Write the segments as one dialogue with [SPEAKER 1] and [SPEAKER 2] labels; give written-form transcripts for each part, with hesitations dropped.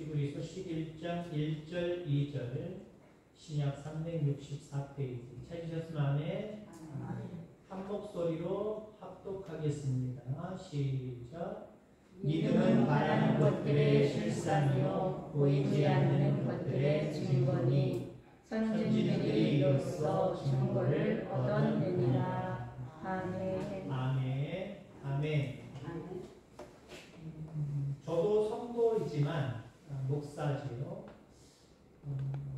[SPEAKER 1] 히브리서 11장 1절 2절 신약 364페이지 찾으셨으면 아멘. 한 목소리로 합독하겠습니다. 시작. 믿음은 바라는 것들의 실상이요 보이지 않는 것들의 증거니 선지자들이 이로써 증거를 얻었느니라. 아멘. 아멘. 아멘. 저도 성도이지만 목사지요.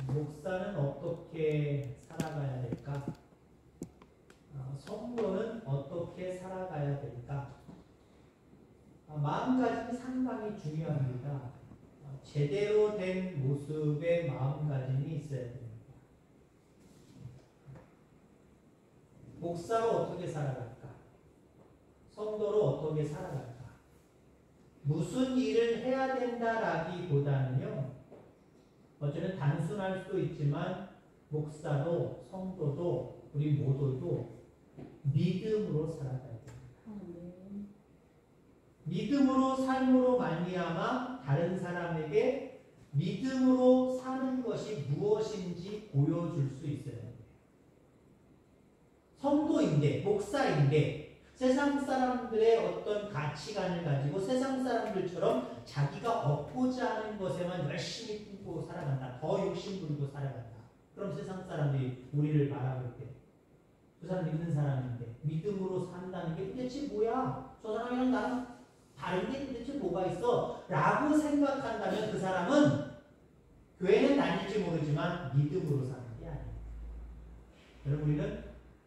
[SPEAKER 1] 목사는 어떻게 살아가야 될까? 성도는 어떻게 살아가야 될까? 마음가짐이 상당히 중요합니다. 제대로 된 모습의 마음가짐이 있어야 됩니다. 목사로 어떻게 살아갈까? 성도로 어떻게 살아갈까? 무슨 일을 해야 된다라기보다는요, 어쩌면 단순할 수도 있지만 목사도 성도도 우리 모두도 믿음으로 살아가야 됩니다. 믿음으로 삶으로 말미암아 다른 사람에게 믿음으로 사는 것이 무엇인지 보여줄 수 있어야 돼요. 성도인데, 목사인데 세상 사람들의 어떤 가치관을 가지고 세상 사람들처럼 자기가 얻고자 하는 것에만 열심히 품고 살아간다. 더 욕심부리고 살아간다. 그럼 세상 사람들이 우리를 바라볼 때 그 사람 믿는 사람인데 믿음으로 산다는 게 도대체 뭐야? 저 사람이랑 나랑 다른 게 도대체 뭐가 있어? 라고 생각한다면 그 사람은 교회는 다닐지 모르지만 믿음으로 사는 게 아니에요. 여러분, 우리는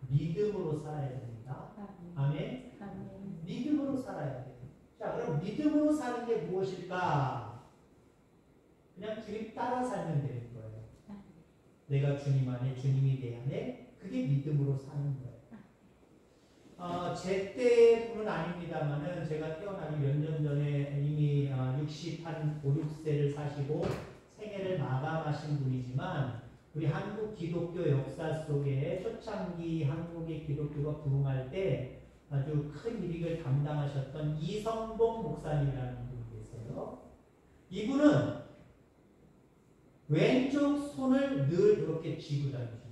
[SPEAKER 1] 믿음으로 살아야 됩니다. 아멘? 아멘. 믿음으로 살아야 돼요. 자, 그럼 믿음으로 사는 게 무엇일까? 그냥 주님 따라 살면 되는 거예요. 내가 주님 안에, 주님이 내 안에, 그게 믿음으로 사는 거예요. 제 때뿐은 아닙니다만은 제가 태어나기 몇 년 전에 이미 60한 5, 6세를 사시고 생애를 마감하신 분이지만 우리 한국 기독교 역사 속에 초창기 한국의 기독교가 부흥할 때 아주 큰 일익을 담당하셨던 이성봉 목사님이라는 분이 계세요. 이분은 왼쪽 손을 늘 이렇게 쥐고 다니셨어요.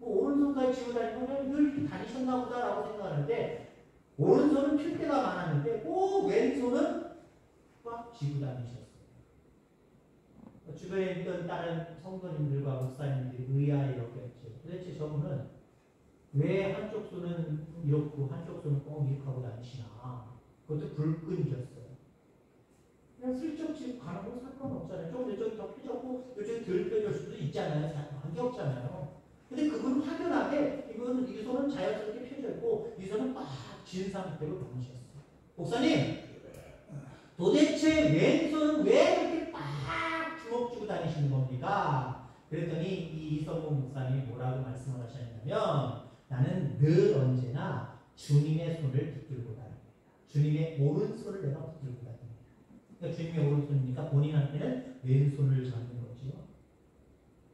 [SPEAKER 1] 오른손까지 쥐고 다니고 그냥 늘 다니셨나 보다라고 생각하는데 오른손은 필 때가 많았는데 꼭 왼손은 꽉 쥐고 다니셨어요. 주변에 있던 다른 성도님들과 목사님들이 의아해 여겼죠. 도대체 저분은 왜 한쪽 손은 이렇고 한쪽 손은 꼭 이렇게 하고 다니시나. 그것도 불끈이셨어요. 그냥 슬쩍 쥐고 가는 거 상관없잖아요. 조금 이쪽이 더 펴졌고 이쪽이 덜 펴질 수도 있잖아요. 관계없잖아요. 근데 그분은 확연하게 이 손은 자연스럽게 펴져 있고 이 손은 막 쥔 상태로 다니셨어요. 목사님, 도대체 왼손은 왜 이렇게 막 주먹 쥐고 다니시는 겁니까? 그랬더니 이 이성봉 목사님이 뭐라고 말씀을 하셨냐면 나는 늘 언제나 주님의 손을 붙들고 다닙니다. 주님의 오른손을 내가 붙들고 다닙니다. 그러니까 주님의 오른손이니까 본인한테는 왼손을 잡는 거죠.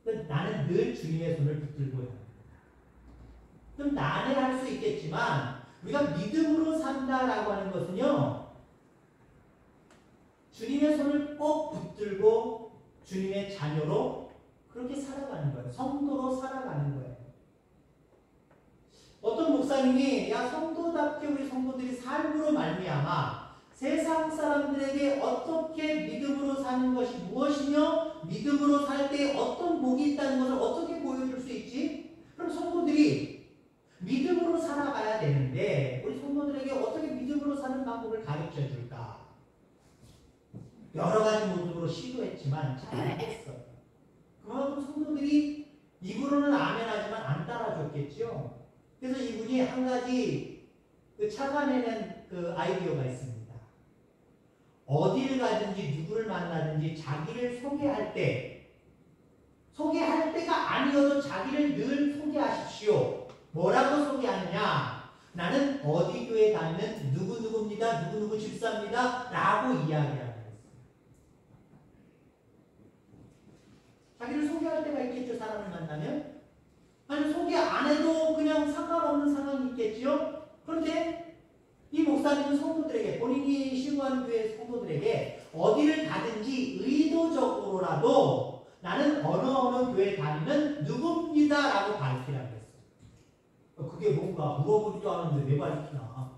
[SPEAKER 1] 그러니까 나는 늘 주님의 손을 붙들고 다닙니다. 그럼 난해할 수 있겠지만 우리가 믿음으로 산다라고 하는 것은요, 주님의 손을 꼭 붙들고 주님의 자녀로 그렇게 살아가는 거예요. 성도로 살아가는 거예요. 어떤 목사님이 야, 성도답게 우리 성도들이 삶으로 말미암아 세상 사람들에게 어떻게 믿음으로 사는 것이 무엇이며 믿음으로 살 때 어떤 복이 있다는 것을 어떻게 보여줄 수 있지? 그럼 성도들이 믿음으로 살아가야 되는데 우리 성도들에게 어떻게 믿음으로 사는 방법을 가르쳐 줄까? 여러 가지 모습으로 시도했지만 잘 안 됐어요. 그만큼 성도들이 입으로는 아멘하지만 안 따라줬겠죠. 그래서 이분이 한 가지 찾아내는 아이디어가 있습니다. 어디를 가든지 누구를 만나든지 자기를 소개할 때가 아니어도 자기를 늘 소개하십시오. 뭐라고 소개하느냐? 나는 어디 교회 다니는 누구누구입니다. 누구누구 집사입니다. 라고 이야기하는 거예요. 자기를 소개할 때가 있겠죠. 사람을 만나면. 아니 소개 안 해도 그냥 상관없는 상황이 있겠지요. 그런데 이 목사님은 성도들에게 본인이 신구한 교회 성도들에게 어디를 가든지 의도적으로라도 나는 어느 교회 다니는 누굽니다라고 밝히라고 했어요. 그게 뭔가 물어보지도 않았는데 왜 밝히나?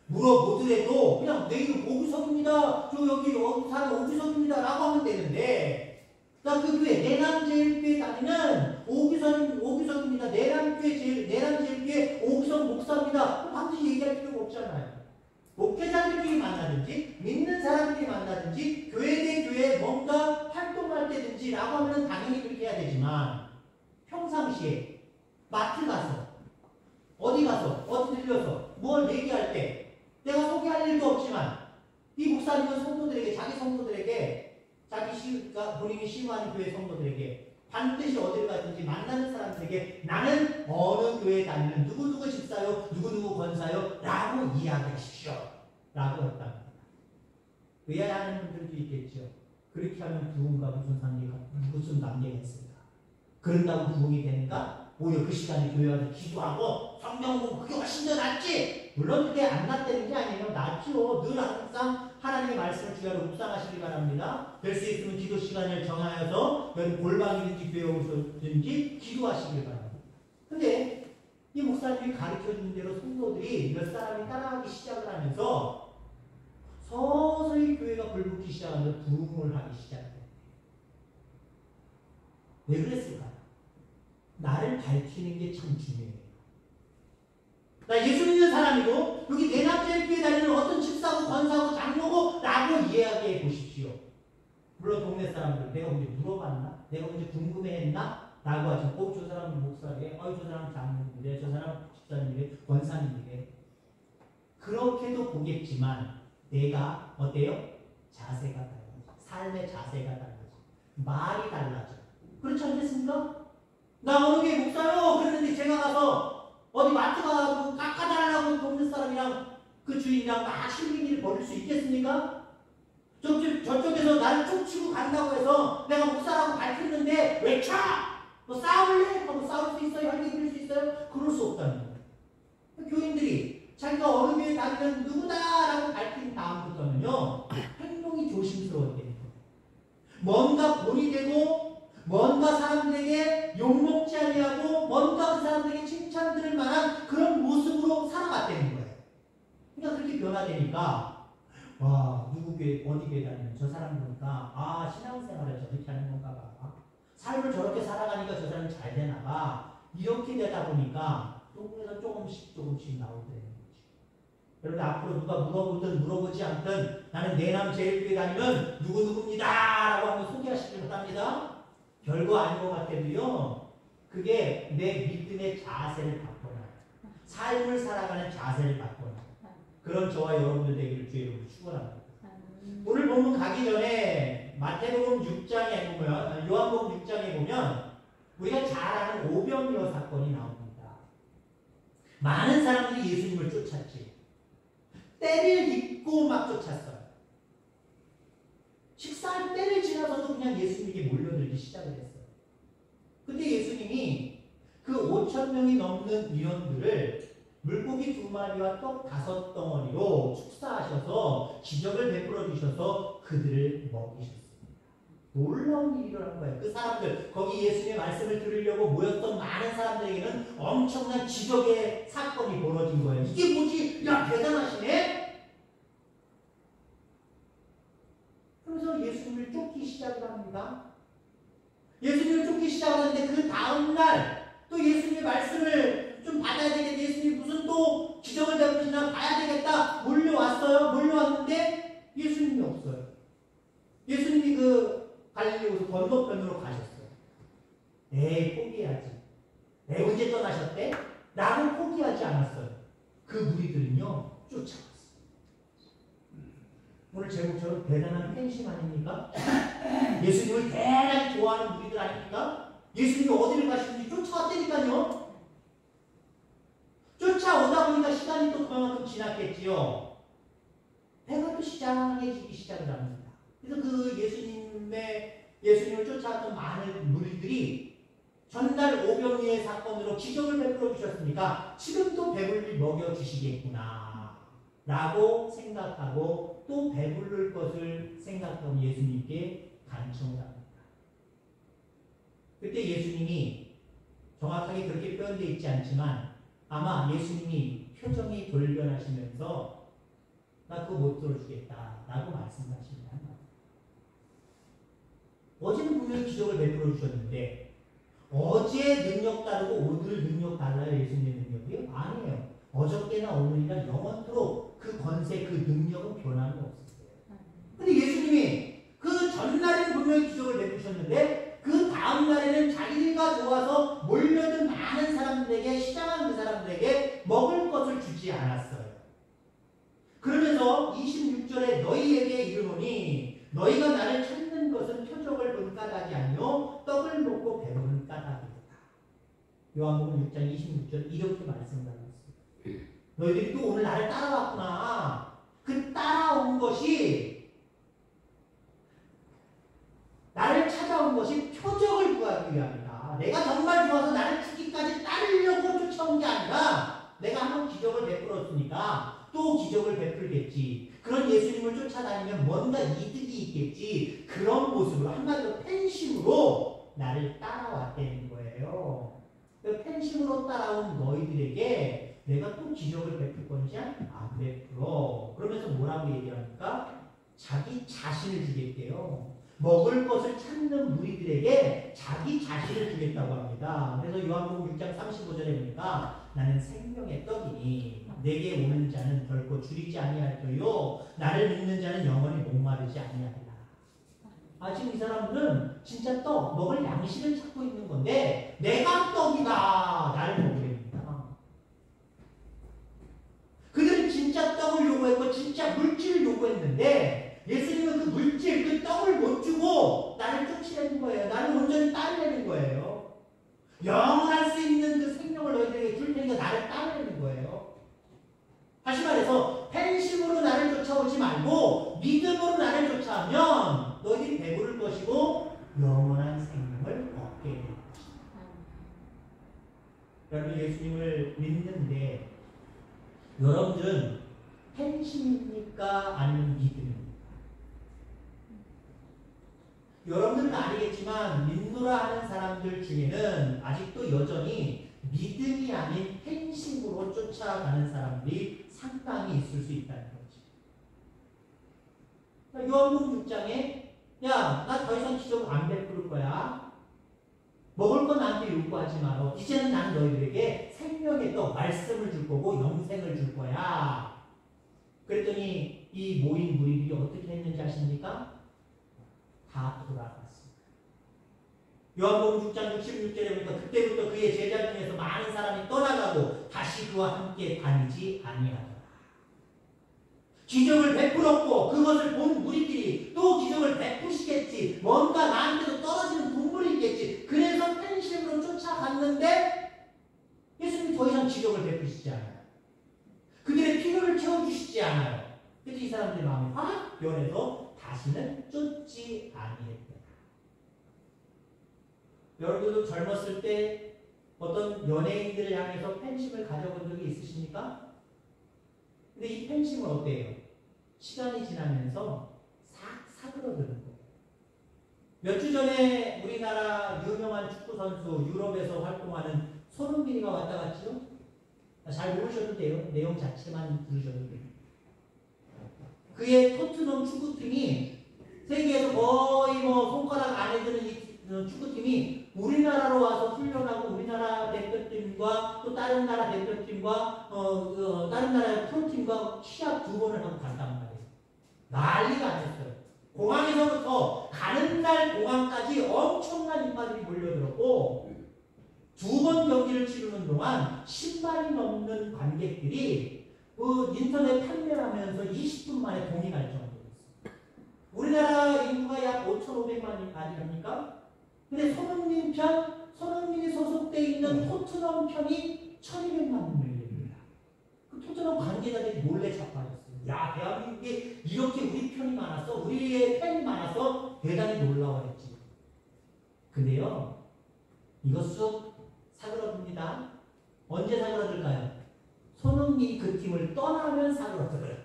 [SPEAKER 1] 물어보더라도 그냥 내 이름 오규석입니다. 저 여기 사는 오규석입니다라고 하면 되는데 나 그 교회 내남제일교회 다니는 오규석입니다. 내남제일교회 오규석 목사입니다. 반드시 얘기할 필요가 없잖아요. 목회자들끼리 만나든지 믿는 사람들끼리 만나든지 교회 대 교회 뭔가 활동할 때든지 라고 하면 당연히 그렇게 해야 되지만 평상시에 마트 가서 어디 가서 어디 들려서 뭘 얘기할 때 내가 소개할 일도 없지만 이 목사님은 성도들에게 자기 성도들에게 본인이 신고하는 교회 성도들에게 반드시 어딜 가든지 만나는 사람들에게 나는 어느 교회에 다니는 누구누구 집사요 누구누구 권사요 라고 이야기하십시오 라고 했답니다. 의아해하는 분들도 있겠죠. 그렇게 하면 부흥과 무슨 관계가 있습니까? 그런다고 부흥이 되는가? 오히려 그 시간에 교회 와서 기도하고 성경 보고 그게 훨씬 더 낫지. 물론 그게 안 낫다는 게 아니에요. 낫죠. 늘 항상 하나님의 말씀을 주야로 묵상하시기 바랍니다. 될 수 있으면 기도 시간을 정하여서 골방이든지 교회 오셨든지 기도하시길 바랍니다. 근데 이 목사님이 가르쳐준 대로 성도들이 몇 사람이 따라하기 시작을 하면서 서서히 교회가 불붙기 시작하면서 부흥을 하기 시작해요. 왜 그랬을까요? 나를 밝히는 게 참 중요해요. 나 예수 믿는 사람이고 여기 내남제일교회 다니는 어떤 집사고 권사고 장로고 라고 이야기해 보십시오. 물론 동네 사람들 내가 언제 물어봤나? 내가 언제 궁금해했나? 라고 하죠. 저 사람은 목사래. 저 사람은 장로인데 저 사람은 집사님이래. 권사님이래. 그렇게도 보겠지만 내가 어때요? 자세가 달라져. 삶의 자세가 달라져. 말이 달라져. 그렇지 않겠습니까? 나 어느 게 목사요? 그랬는데 제가 가서 어디 마트 가서 깎아달라고 동네 사람이랑 그 주인이랑 막 실민이를 벌일 수 있겠습니까? 저쪽에서 나를 쫓치고 간다고 해서 내가 목사라고 밝혔는데 외쳐! 너 싸울래? 하고 싸울 수 있어요? 할 얘기 들을 수 있어요? 그럴 수 없다는 거예요. 교인들이 자기가 어느 교회 다니는 누구다라고 밝힌 다음부터는요 행동이 조심스러워야 되는 거예요. 뭔가 본이 되고 뭔가 사람들에게 욕먹지 아니하고 뭔가 그 사람들에게 칭찬 들을 만한 그런 모습으로 살아갔다는 거예요. 그러니까 그렇게 변화되니까 와 누구 교회 어디 교회 다니는 저 사람 보니까 신앙생활을 저렇게 하는 건가 봐. 삶을 저렇게 살아가니까 저 사람이 잘 되나 봐. 이렇게 되다 보니까 조금에서 조금씩 나오더라는 거지. 여러분 앞으로 누가 물어보든 물어보지 않든 나는 내남제일교회 다니는 누구누구입니다 라고 한번 소개하시길 바랍니다. 별거 아닌 것 같아도요 그게 내 믿음의 자세를 바꿔놔요. 삶을 살아가는 자세를 바꿔놔요. 그런 저와 여러분들 되기를 주의 이름으로 축원합니다. 오늘 본문 가기 전에 마태복음 6장에 보면 요한복음 6장에 보면 우리가 잘 아는 오병이어 사건이 나옵니다. 많은 사람들이 예수님을 쫓았지. 때를 딛고 막 쫓았어요. 식사할 때를 지나서도 그냥 예수님에게 몰려들기 시작을 했어요. 근데 예수님이 그 5,000명이 넘는 인원들을 물고기 2마리와 떡 5덩어리로 축사하셔서 기적을 베풀어 주셔서 그들을 먹이셨습니다. 놀라운 일이 일어난 거예요. 그 사람들, 거기 예수님의 말씀을 들으려고 모였던 많은 사람들에게는 엄청난 기적의 사건이 벌어진 거예요. 이게 뭐지? 야, 대단하시네? 그래서 예수님을 쫓기 시작을 합니다. 예수님을 쫓기 시작하는데 그 다음날 또 예수님의 말씀을 좀 받아야 되겠다. 예수님이 무슨 또 기적을 베푸시나 봐야 되겠다. 몰려왔어요. 몰려왔는데 예수님이 없어요. 예수님이 그 갈릴리에서 건너편으로 가셨어요. 에이 포기해야지. 언제 떠나셨대? 나를 포기하지 않았어요. 그 무리들은요 쫓아갔어요. 오늘 제목처럼 대단한 팬심 아닙니까? 예수님을 대단히 좋아하는 무리들 아닙니까? 예수님이 어디를 가시는지 쫓아왔다니까요. 쫓아오다 보니까 시간이 또 그만큼 지났겠지요. 배가 또 시장해지기 시작을 합니다. 그래서 그 예수님을 쫓아왔던 많은 무리들이 전날 오병이의 사건으로 기적을 베풀어 주셨으니까 지금도 배불리 먹여주시겠구나 라고 생각하고 또 배부를 것을 생각하고 예수님께 간청을 합니다. 그때 예수님이 정확하게 그렇게 표현되어 있지 않지만 아마 예수님이 표정이 돌변하시면서 나 그거 못 들어주겠다 라고 말씀하십니다. 어제는 분명히 기적을 베풀어 주셨는데 어제 능력 다르고 오늘 능력 달라요? 예수님의 능력이요? 아니에요. 어저께나 오늘이나 영원토록 그 권세, 그 능력은 변함이 없었어요. 근데 예수님이 그 전날에는 분명히 기적을 베푸셨는데 그 다음날에는 자기가 좋아서 몰려든 많은 사람들에게, 시장한 그 사람들에게 먹을 것을 주지 않았어요. 그러면서 26절에 너희에게 이르노니 너희가 나를 찾는 것은 표적을 본 까닭이 아니요 떡을 먹고 배부른 까닭이다. 요한복음 6장 26절 이렇게 말씀하고 있습니다. 너희들이 또 오늘 나를 따라왔구나. 그 따라온 것이 나를 찾아온 것이 표적을 구하기 위함이다. 내가 정말 좋아서 나를 죽기까지 따르려고 쫓아온 게 아니라 내가 한번 기적을 베풀었으니까 또 기적을 베풀겠지. 그런 예수님을 쫓아다니면 뭔가 이득이 있겠지. 그런 모습으로 한마디로 팬심으로 나를 따라왔다는 거예요. 그 팬심으로 따라온 너희들에게 내가 또 기적을 베풀 건지 안 베풀어. 그러면서 뭐라고 얘기합니까? 자기 자신을 주겠대요. 먹을 것을 찾는 무리들에게 자기 자신을 주겠다고 합니다. 그래서 요한복음 6장 35절에 보니까 나는 생명의 떡이니 내게 오는 자는 결코 줄이지 아니할 터요 나를 믿는 자는 영원히 목마르지 아니하리라. 지금 이 사람들은 진짜 떡, 먹을 양식을 찾고 있는 건데 내가 떡이다. 나를 먹으랍니다. 그들은 진짜 떡을 요구했고 진짜 물질을 요구했는데 예수님은 그 물질, 그 떡을 못 주고 나를 쫓으려는 거예요. 나를 온전히 따르려는 거예요. 영원할 수 있는 그 생명을 너희들에게 줄 테니까 나를 따르려는 거예요. 다시 말해서 팬심으로 나를 쫓아오지 말고 믿음으로 나를 쫓아오면 너희들이 배부를 것이고 영원한 생명을 얻게 될 것이다. 여러분 예수님을 믿는데 여러분들은 팬심입니까? 아니면 믿음입니까? 여러분들은 아니겠지만 믿노라 하는 사람들 중에는 아직도 여전히 믿음이 아닌 팬심으로 쫓아가는 사람들이 상당히 있을 수 있다는 거지. 요한복음 6장에 야, 나 더 이상 기적 안 베풀 거야. 먹을 건 나한테 요구하지 마라. 이제는 난 너희들에게 생명의 떡, 말씀을 줄 거고 영생을 줄 거야. 그랬더니 이 모인 무리들이 어떻게 했는지 아십니까? 다 돌아갔습니다. 요한복음 6장 66절에 보니까 그때부터 그의 제자 중에서 많은 사람이 떠나가고 다시 그와 함께 다니지 아니하더라. 기적을 베풀었고 그것을 본 무리들이 또 기적을 베푸시겠지. 뭔가 나한테도 떨어지는 동물이 있겠지. 그래서 팬심으로 쫓아갔는데 예수님이 더 이상 기적을 베푸시지 않아요. 그들의 필요를 채워주시지 않아요. 그래서 이 사람들의 마음이 확 변해서 다시는 쫓지 아니했다. 여러분도 젊었을 때 어떤 연예인들을 향해서 팬심을 가져본 적이 있으십니까? 근데 이 팬심은 어때요? 시간이 지나면서 싹 사그러드는 거예요. 몇 주 전에 우리나라 유명한 축구선수 유럽에서 활동하는 손흥민이가 왔다 갔죠? 잘 모르셔도 돼요. 내용 자체만 들으셔도 돼요. 그의 토트넘 축구팀이 세계에서 거의 손가락 안에 드는 이 축구팀이 우리나라로 와서 훈련하고 우리나라 대표팀과 또 다른 나라 대표팀과 다른 나라의 프로팀과 시합 2번을 하고 간단 말이에요. 난리가 아니었어요. 공항에서부터 가는 날 공항까지 엄청난 인파들이 몰려들었고 2번 경기를 치르는 동안 10만이 넘는 관객들이 인터넷 판매를 하면서 20분 만에 동의할 정도였어요. 우리나라 인구가 약 5,500만이 아닙니까? 근데 손흥민이 소속되어 있는 토트넘 편이 1,200만 명입니다. 그 토트넘 관계자들이 몰래 자빠졌어요. 야, 대한민국에 이렇게 우리 편이 많았어. 우리의 팬이 많아서 대단히 놀라워했지. 근데요, 이거 쑥 사그러듭니다. 언제 사그러들까요? 손흥민이 그 팀을 떠나면 사그러들어요.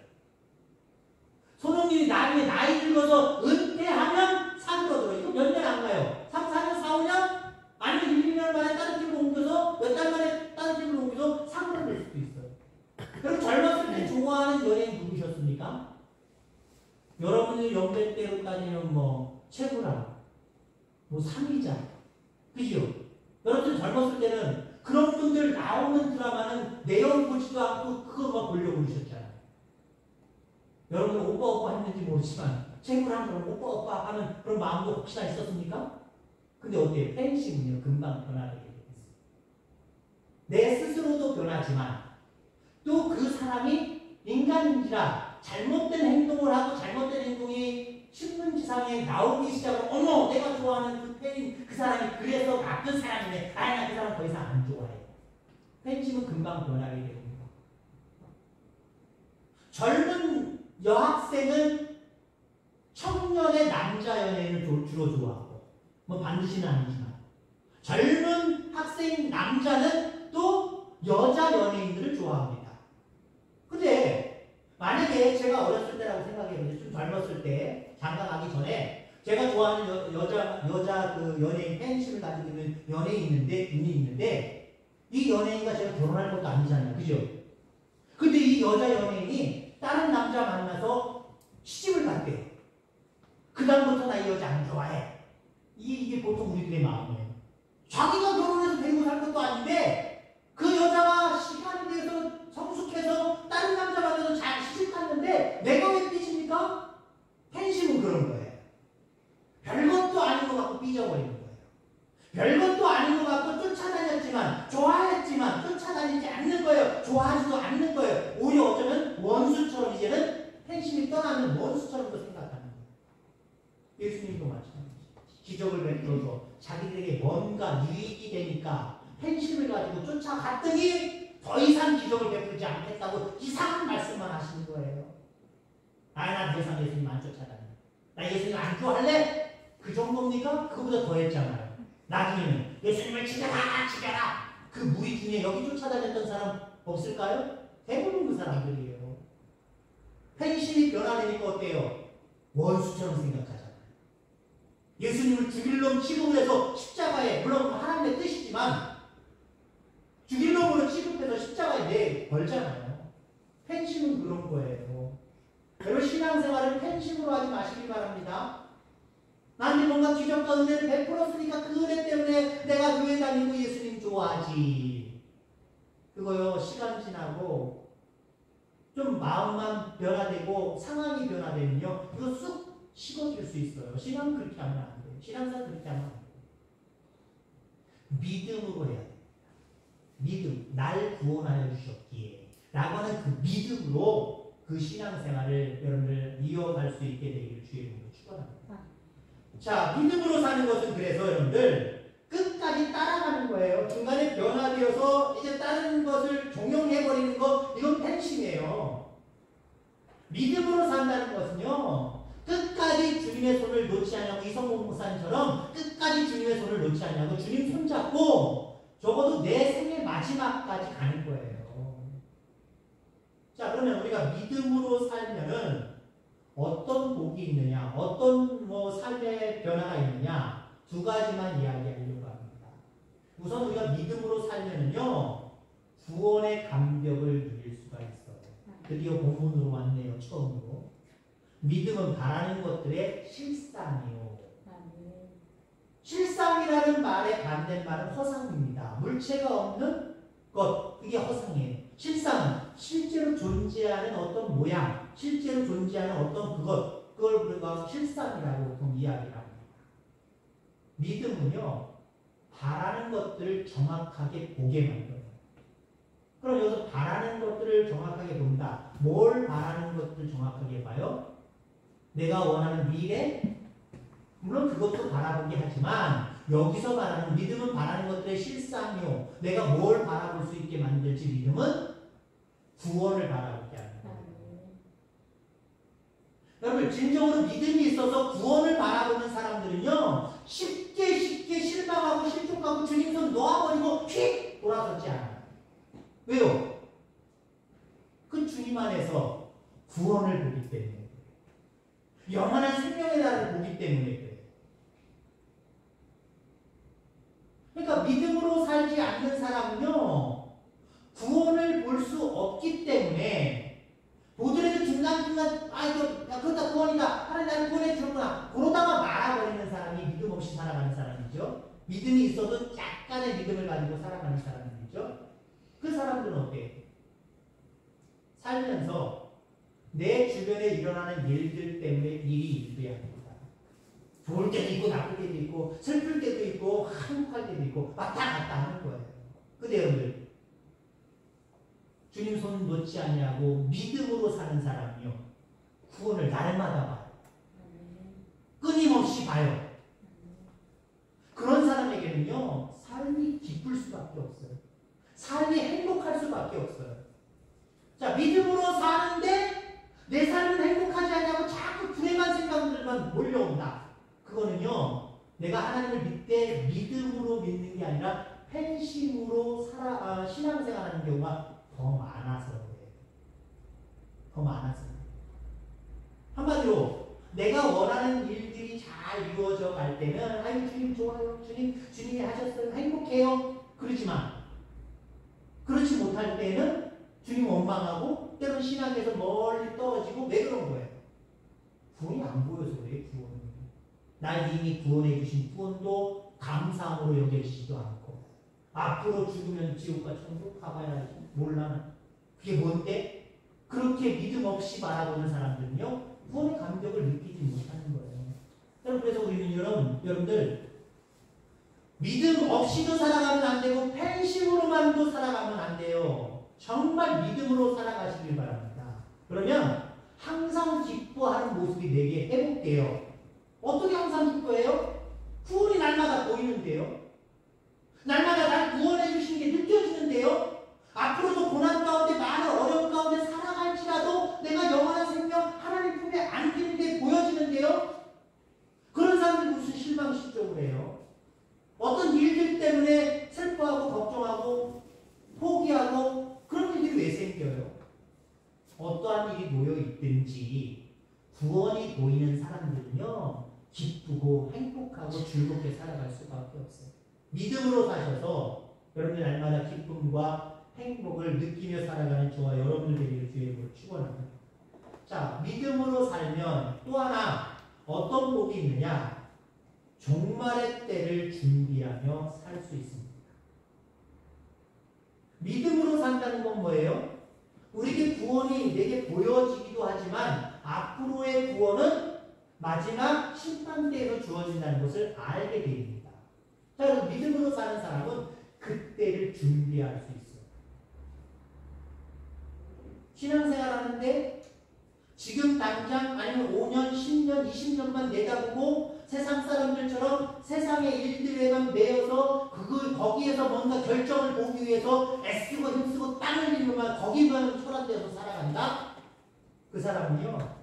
[SPEAKER 1] 이루어서 은퇴하면 산으로 들어. 이거 몇 년 안 가요. 3, 4년, 4, 5년? 아니면 1, 2년 만에 다른 팀으로 옮겨서 몇 달 만에 다른 팀으로 옮겨서 상으로 될 수도 있어요. 그럼 젊었을 때 좋아하는 연예인 누구셨습니까? 여러분이 연배 때로 따지면 뭐 최고라, 뭐 상이자, 그죠? 여러분 젊었을 때는 그런 분들 나오는 드라마는 내용 보지도 않고 그거만 보려고 그러셨잖아요. 여러분 오빠 했는지 모르지만 최고라는 그런 오빠 하는 그런 마음도 혹시나 있었습니까? 근데 어때요? 팬심은요 금방 변화되게 되겠어요. 내 스스로도 변하지만 또 그 사람이 인간인지라 잘못된 행동을 하고 잘못된 행동이 신문지상에 나오기 시작하면 어머 내가 좋아하는 그 팬인 그 사람이 그래서 나쁜 사람이네. 아니 나 그 사람 더 이상 안 좋아해. 팬심은 금방 변하게 됩니다. 젊은 여학생은 청년의 남자 연예인을 주로 좋아하고 뭐 반드시는 아니지만 젊은 학생 남자는 또 여자 연예인들을 좋아합니다. 근데 만약에 제가 어렸을 때라고 생각해보세요. 좀 젊었을 때 장가 가기 전에 제가 좋아하는 여자 그 연예인 팬심을 가지고 있는 연예인이 있는데 이 연예인과 제가 결혼할 것도 아니잖아요. 그죠? 근데 이 여자 연예인이 다른 남자 만나서 시집을 갔대요. 그 다음부터 나 이 여자 안 좋아해. 이게 보통 우리들의 마음이에요. 자기가 결혼해서 데리고 살 것도 아닌데 그 여자가 시간이 돼서 성숙해서 다른 남자 만나서 잘 시집 갔는데 내가 왜 삐집니까? 팬심은 그런 거예요. 별것도 아닌 것 같고 삐져버리는 거예요. 별것도 아닌 것 같고 쫓아다녔지만 좋아했지만 쫓아다니지 않는 거예요. 좋아하지도 않는 거예요. 오히려 어쩌면 원수처럼 이제는 팬심이 떠나는 원수처럼도 생각하는 거예요. 예수님도 마찬가지죠. 기적을 베풀어서 자기들에게 뭔가 유익이 되니까 팬심을 가지고 쫓아갔더니 더 이상 기적을 베풀지 않겠다고 이상한 말씀만 하시는 거예요. 나 더 이상 예수님 안 쫓아다녀. 나 예수님 안 좋아할래? 그 정도입니까? 그거보다 더 했잖아요. 나중에는 예수님을 죽여라! 그 무리 중에 여기 쫓아다녔던 사람 없을까요? 대부분 그 사람들이에요. 팬심이 변화되니까 어때요? 원수처럼 생각하잖아요. 예수님을 죽일 놈 취급해서 십자가에, 물론 하나님의 뜻이지만 죽일 놈으로 취급해서 십자가에 내걸잖아요. 팬심은 그런 거예요. 여러분 신앙생활을 팬심으로 하지 마시기 바랍니다. 나한테 뭔가 기적과 은혜를 베풀었으니까 그 은혜 때문에 내가 교회 다니고 예수님 좋아하지. 그거요 시간 지나고 좀 마음만 변화되고 상황이 변화되면요 이거 쑥 식어질 수 있어요. 신앙 그렇게 하면 안 돼요. 신앙사 그렇게 하면 안 돼요. 믿음으로 해야 돼요. 믿음, 날 구원하여 주셨기에 라고 하는 그 믿음으로 그 신앙생활을 여러분들 이어갈 수 있게 되기를 주의 이름으로 축원합니다. 자, 믿음으로 사는 것은 그래서 여러분들 끝까지 따라가는 거예요. 중간에 변화되어서 이제 다른 것을 종용해버리는 거 이건 팬심이에요. 믿음으로 산다는 것은요 끝까지 주님의 손을 놓지 않냐고 이성봉 목사님처럼 끝까지 주님의 손을 놓지 않냐고 주님 손잡고 적어도 내 생의 마지막까지 가는 거예요. 자, 그러면 우리가 믿음으로 살면은 어떤 복이 있느냐, 어떤 삶의 변화가 있느냐, 두 가지만 이야기하려고 합니다. 우선 우리가 믿음으로 살면은요, 구원의 감격을 누릴 수가 있어요. 드디어 본문으로 왔네요, 처음으로. 믿음은 바라는 것들의 실상이요. 실상이라는 말의 반대말은 허상입니다. 물체가 없는 것, 그게 허상이에요. 실상은 실제로 존재하는 어떤 모양, 실제로 존재하는 어떤 그걸 우리가 실상이라고 보통 이야기를 합니다. 믿음은요, 바라는 것들을 정확하게 보게 만들어요. 그럼 여기서 바라는 것들을 정확하게 본다. 뭘 바라는 것들을 정확하게 봐요? 내가 원하는 미래? 물론 그것도 바라보게 하지만 여기서 말하는 믿음은 바라는 것들의 실상이요. 내가 뭘 바라볼 수 있게 만들지 믿음은 구원을 바라보게 하는 거예요. 여러분 진정으로 믿음이 있어서 구원을 바라보는 사람들은요. 쉽게 실망하고 실족하고 주님 손 놓아버리고 휙 돌아서지 않아요. 왜요? 그 주님 안에서 구원을 보기 때문에. 영원한 생명의 날을 보기 때문에 그래요. 그러니까 믿음으로 살지 않는 사람은요, 구원을 볼 수 없기 때문에 보더라도 중간중간 그렇다 구원이다 하나님 나를 구원해 주는구나 그러다가 말아버리는 사람이 믿음 없이 살아가는 사람이죠. 믿음이 있어도 약간의 믿음을 가지고 살아가는 사람이죠. 그 사람들은 어때요? 살면서 내 주변에 일어나는 일들 때문에 일이 일비합니다. 좋을 때도 있고 나쁠 때도 있고 슬플 때도 있고 행복할 때도 있고 왔다 갔다 하는 거예요. 근데 여러분들 주님 손 놓지 아니하고 믿음으로 사는 사람이요 구원을 날마다 봐요. 끊임없이 봐요. 그런 사람에게는요 삶이 기쁠 수밖에 없어요. 삶이 행복할 수밖에 없어요. 자, 믿음으로 사는데 내 삶은 행복하지 않냐고 자꾸 불행한 생각들만 몰려온다. 그거는요 내가 하나님을 믿음으로 믿는 게 아니라 팬심으로 신앙생활하는 경우가 더 많아서 그래요. 더 많아서. 한마디로 내가 원하는 일들이 잘 이루어져 갈 때는 아유 주님 좋아요. 주님이 하셨어요. 행복해요. 그렇지만 그렇지 못할 때는 주님 원망하고 때로는 신앙에서 멀리 떨어지고 왜 그런 거예요? 구원이 안 보여서 그래요. 구원은. 날 이미 구원해 주신 구원도 감사함으로 여겨지지도 않고 앞으로 죽으면 지옥과 천국 가봐야지 몰라. 그게 뭔데? 그렇게 믿음 없이 바라보는 사람들은요 구원의 감격을 느끼지 못하는 거예요. 여러분 그래서 우리는 여러분들 믿음 없이도 살아가면 안 되고 팬심으로만도 살아가면 안 돼요. 정말 믿음으로 살아가시길 바랍니다. 그러면 항상 기뻐하는 모습이 내게 회복돼요. 어떻게 항상 기뻐해요? 구원이 날마다 보이는데요. 날마다 날 구원해 주시는 게 느껴지는데요. 앞으로도 고난 가운데 많은 어려움 가운데 살아갈지라도 내가 영원한 생명 하나님 품에 안기는 게 보여지는데요. 그런 사람들이 무슨 실망시적으로 해요. 어떤 일들 때문에 슬퍼하고 걱정하고 포기하고 그런 일들이 왜 생겨요? 어떠한 일이 놓여 있든지 구원이 보이는 사람들은요 기쁘고 행복하고 즐겁게 살아갈 수밖에 없어요. 믿음으로 사셔서 여러분들 날마다 기쁨과 행복을 느끼며 살아가는 저와 여러분들 되기를 주의 이름으로 축원합니다. 자, 믿음으로 살면 또 하나 어떤 복이 있느냐? 종말의 때를 준비하며 살 수 있습니다. 믿음으로 산다는 건 뭐예요? 우리에게 구원이 내게 보여지기도 하지만 앞으로의 구원은 마지막 심판대에서 주어진다는 것을 알게 됩니다. 자, 그래서 믿음으로 사는 사람은 그때를 준비할 수 있어요. 신앙생활 하는데 지금 당장 아니면 5년, 10년, 20년만 내다보고 세상 사람들처럼 세상의 일들에만 매여서 거기에서 뭔가 결정을 보기 위해서 애쓰고 힘쓰고 땀 흘리면만 거기만 초라되어서 살아간다? 그 사람은요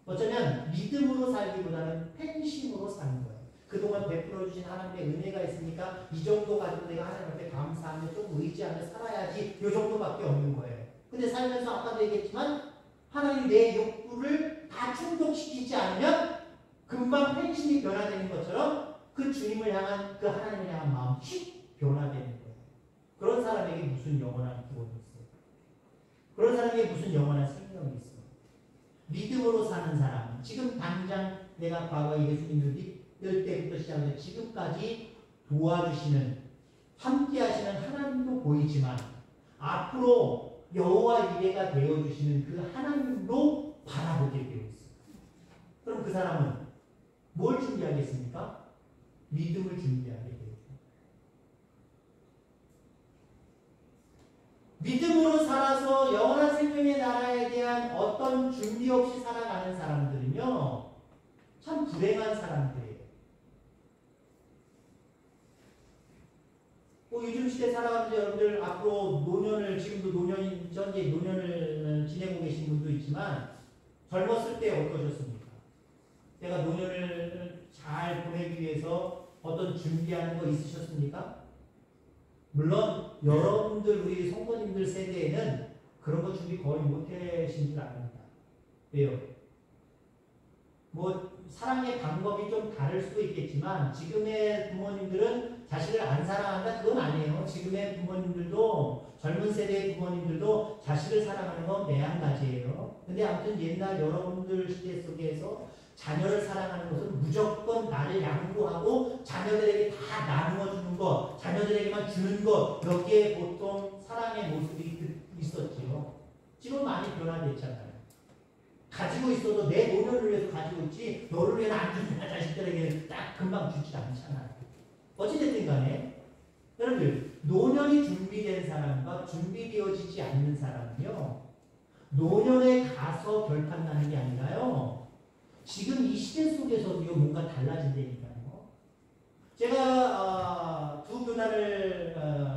[SPEAKER 1] 어쩌면 믿음으로 살기보다는 팬심으로 사는 거예요. 그동안 베풀어 주신 하나님의 은혜가 있으니까 이 정도 가지고 내가 하나님 앞에 감사하며 조금 의지하며 살아야지 이 정도밖에 없는 거예요. 근데 살면서 아까도 얘기했지만 하나님 내 욕구를 다 충족시키지 않으면 금방 팬심이 변화되는 것처럼 그 주님을 향한 그 하나님을 향한 마음이 휙 변화되는 거예요. 그런 사람에게 무슨 영원한 구원이 있어요? 그런 사람에게 무슨 영원한 생명이 있어요? 믿음으로 사는 사람, 지금 당장 내가 과거에 예수님을 믿을 때부터 시작해서 지금까지 도와주시는 함께 하시는 하나님도 보이지만 앞으로 여호와 이레가 되어주시는 그 하나님도 바라보게 되어 있어요. 그럼 그 사람은 뭘 준비하겠습니까? 믿음을 준비하게 돼요. 믿음으로 살아서 영원한 생명의 나라에 대한 어떤 준비 없이 살아가는 사람들은요 참 불행한 사람들이에요. 요즘 시대 살아가면서 여러분들 앞으로 노년을 지금도 전제 노년을 지내고 계신 분도 있지만 젊었을 때 어떠셨습니까? 내가 노년을 잘 보내기 위해서 어떤 준비하는 거 있으셨습니까? 물론 여러분들 우리 성도님들 세대에는 그런 거 준비 거의 못 하신 줄 압니다. 왜요? 뭐 사랑의 방법이 좀 다를 수도 있겠지만 지금의 부모님들은 자식을 안 사랑한다 그건 아니에요. 지금의 부모님들도 젊은 세대의 부모님들도 자식을 사랑하는 건 매한가지예요. 근데 아무튼 옛날 여러분들 시대 속에서 자녀를 사랑하는 것은 무조건 나를 양보하고 자녀들에게 다 나누어 주는 것, 자녀들에게만 주는 것, 여기에 보통 사랑의 모습이 있었지요. 지금 많이 변화됐잖아요. 가지고 있어도 내 노년을 위해서 가지고 있지 너를 위해서 안 주는 자식들에게 딱 금방 주지 않잖아요. 어찌됐든 간에 여러분들 노년이 준비된 사람과 준비되어지지 않는 사람은요 노년에 가서 결판 나는 게 아니라요 지금 이 시대 속에서도요 뭔가 달라진다니까요. 제가 두 교단을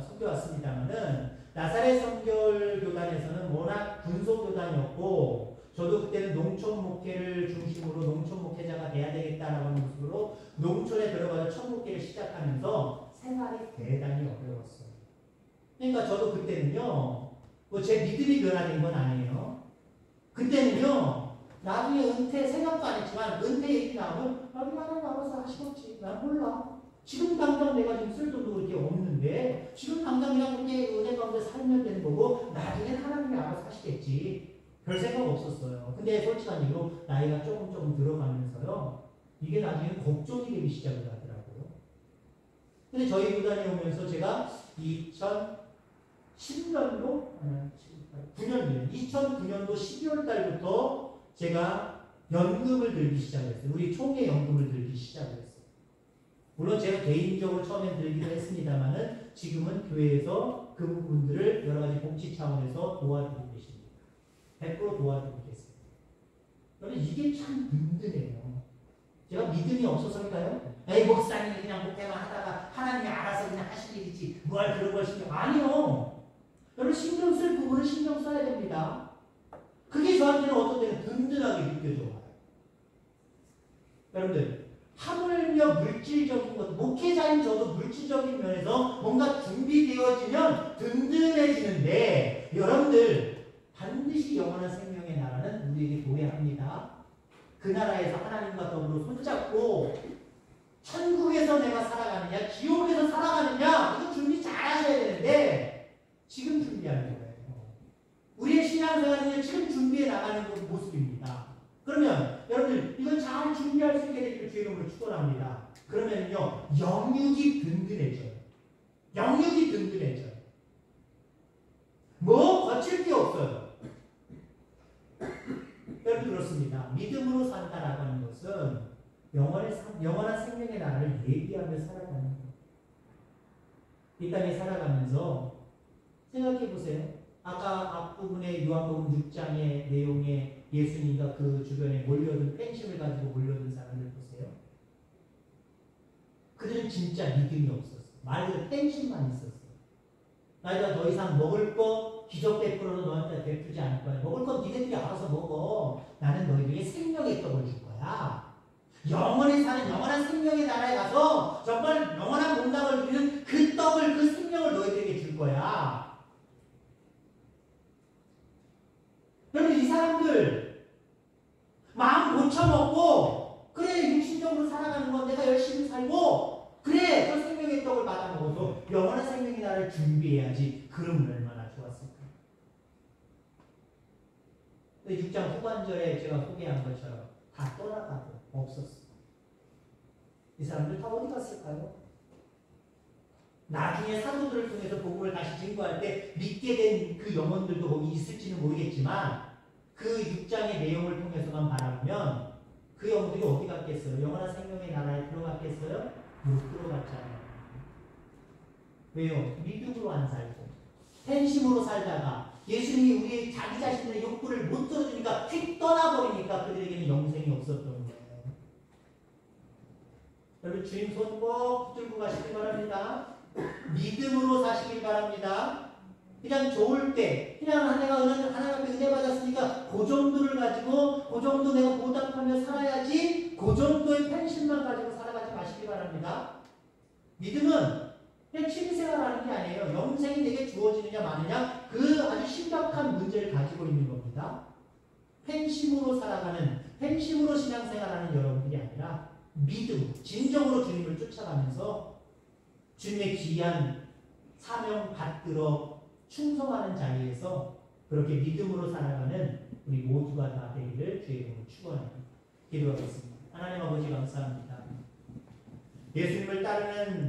[SPEAKER 1] 섬겨왔습니다만은 나사렛 선결교단에서는 워낙 군소교단이었고 저도 그때는 농촌 목회를 중심으로 농촌 목회자가 돼야 되겠다라고 하는 모습으로 농촌에 들어가서 첫 목회를 시작하면서 생활이 대단히 어려웠어요. 그러니까 저도 그때는요 뭐 제 믿음이 변화된 건 아니에요. 그때는요 나중에 은퇴 생각도 안 했지만 은퇴 얘기 나오면 하나님 알아서 하시겠지. 난 몰라. 지금 당장 내가 지금 쓸 돈도 그렇게 없는데 지금 당장 그냥 그렇게 은혜 가운데 살면 되는 거고 나중에 하나님이 알아서 하시겠지. 별 생각 없었어요. 근데 솔직한 얘기로 나이가 조금 들어가면서요 이게 나중에 걱정이 되기 시작을 하더라고요. 근데 저희 교단에 오면서 제가 2010년도 2009년도 12월 달부터 제가 연금을 들기 시작했어요. 우리 총회 연금을 들기 시작했어요. 물론 제가 개인적으로 처음엔 들기도 했습니다만은 지금은 교회에서 그 부분들을 여러 가지 복지 차원에서 도와드리고 계십니다. 100% 도와드리겠습니다. 여러분 이게 참 든든해요. 제가 믿음이 없어서일까요? 에이 목사님이 그냥 목회만 하다가 하나님이 알아서 그냥 하실 일이지 뭘 그런 걸 신경 아니요. 여러분 신경 쓸 부분은 신경 써야 됩니다. 그게 저한테는 어떤 때는 든든하게 느껴져요. 여러분들 하물며 물질적인 것, 목회자인 저도 물질적인 면에서 뭔가 준비되어지면 든든해지는데 여러분들 반드시 영원한 생명의 나라는 우리에게 도래합니다. 그 나라에서 하나님과 더불어 손잡고 천국에서 내가 살아가느냐 지옥에서 살아가느냐 이거 준비 잘 하셔야 되는데 지금 준비하는 거예요. 우리의 신앙생활은 지금 준비해 나가는 그 모습입니다. 그러면 여러분들 이건 잘 준비할 수 있게 되기를 주의 이름으로 축원합니다. 그러면요 영육이 든든해져요. 영육이 든든해져요. 뭐 거칠 게 없어요. 여러분 그렇습니다. 믿음으로 산다라고 하는 것은 영원한 생명의 나라를 예비하며 살아가는 거예요. 이 땅에 살아가면서 생각해 보세요. 아까 앞부분에 요한복음 6장의 내용에 예수님과 그 주변에 몰려든 팬심을 가지고 몰려든 사람들 보세요. 그들은 진짜 믿음이 없었어요. 말 그대로 팬심만 있었어요. 나이가 더 이상 먹을 거 기적 베풀어도 너한테 베풀지 않을 거야. 먹을 건 니네들이 알아서 먹어. 나는 너희들에게 생명의 떡을 줄 거야. 영원히 사는 영원한 생명의 나라에 가서 정말 영원한 몸담을 누리는 그 떡을 그 생명을 너희들에게 줄 거야. 여러분 이 사람들 마음 고쳐먹고 그래 육신적으로 살아가는 건 내가 열심히 살고 그래 그 생명의 떡을 받아 먹어도 영원한 생명의 나라를 준비해야지. 그러면 얼마나 좋았을까. 6장 후반절에 제가 소개한 것처럼 다 떠나가고 없었어. 이 사람들 다 어디 갔을까요? 나중에 사도들을 통해서 복음을 다시 증거할 때 믿게 된 그 영혼들도 거기 있을지는 모르겠지만 그 6장의 내용을 통해서만 바라보면 그 영혼들이 어디 갔겠어요? 영원한 생명의 나라에 들어갔겠어요? 못 들어갔잖아요. 왜요? 믿음으로 안 살고 팬심으로 살다가 예수님이 우리의 자기 자신의 욕구를 못 들어주니까 휙 떠나버리니까 그들에게는 영생이 없었던 거예요. 여러분 주님 손 꼭 붙들고 가시길 바랍니다. 믿음으로 사시길 바랍니다. 그냥 좋을 때 그냥 내가 하나님 앞에 은혜 받았으니까 그 정도를 가지고 그 정도 내가 보답하며 살아야지 그 정도의 팬심만 가지고 살아가지 마시기 바랍니다. 믿음은 그냥 취미생활하는 게 아니에요. 영생이 내게 주어지느냐 마느냐 그 아주 심각한 문제를 가지고 있는 겁니다. 팬심으로 살아가는, 팬심으로 신앙생활하는 여러분들이 아니라 믿음, 진정으로 주님을 쫓아가면서 주님의 귀한 사명 받들어 충성하는 자리에서 그렇게 믿음으로 살아가는 우리 모두가 다 되기를 주의 이름으로 축원합니다. 기도하겠습니다. 하나님 아버지 감사합니다. 예수님을 따르는